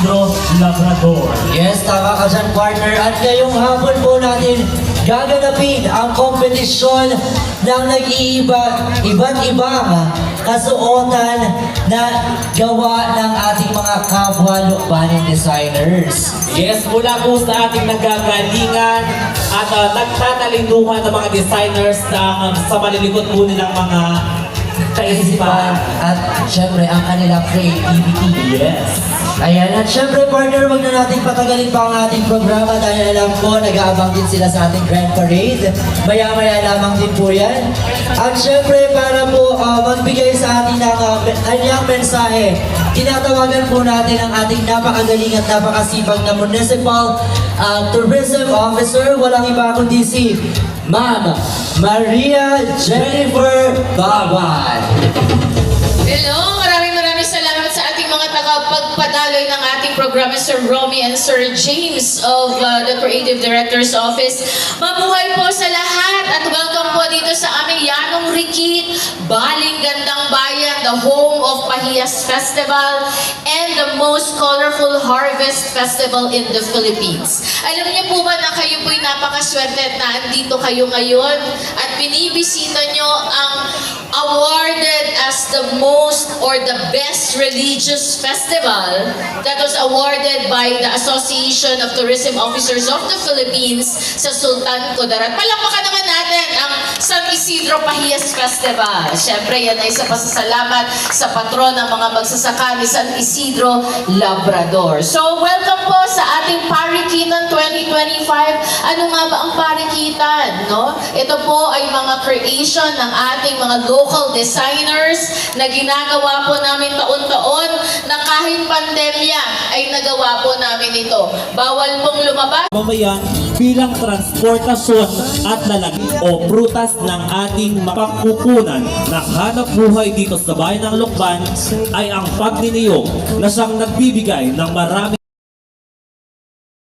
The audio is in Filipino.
Isidro Labrador. Yes, tama ka dyan, partner. At ngayong hapon po natin gaganapin ang kompetisyon ng iba't ibang kasuotan na gawa ng ating mga kapwa lukbanin designers. Yes, mula po sa ating nagagalingan at nagtatalinduhan ng mga designers na sa malilikot po nilang mga kaisipan. At syempre, ang kanilang creativity. Yes. Ayan, at syempre partner, wag na natin patagalin pa ang ating programa dahil alam ko, nag-aabang din sila sa ating Grand Parade. Maya-maya lamang din po yan. At syempre, para po magbigay sa ating kanyang mensahe, tinatawagan po natin ang ating napakagaling at napakasipag na Municipal Tourism Officer. Walang iba kundi si Ma'am Maria Jennifer Babay. Hello, maraming salamat sa ating mga tagapagpadaloy ng ating programa, Sir Romy and Sir James of the Creative Director's Office. Mabuhay po sa lahat at welcome po dito sa aming Yanong Rikit, Baling Gandang Bayan, the home of Pahiyas Festival and the most colorful harvest festival in the Philippines. Alam niyo po ba na kayo po'y napakaswerte at andito kayo ngayon at binibisita nyo ang awarded as the most or the best religious festival that was awarded by the Association of Tourism Officers of the Philippines sa Sultan Kudarat. Palakpakan naman natin ang San Isidro Pahiyas Festival. Siyempre, yan ay sa pasasalamat sa patron ng mga magsasaka ni San Isidro Labrador. So, welcome po sa ating Parikitan 2025. Ano nga ba ang Parikitan? No? Ito po ay mga creation ng ating mga local designers na ginagawa po namin taon-taon na kahit pandemya ay nagawa po namin ito. Bawal pong lumabas. Mamayan bilang transportasyon at lalagay o prutas ng ating mapagkukunan na hanap buhay dito sa bayan ng Lukban ay ang pagniniyog na siyang nagbibigay ng marami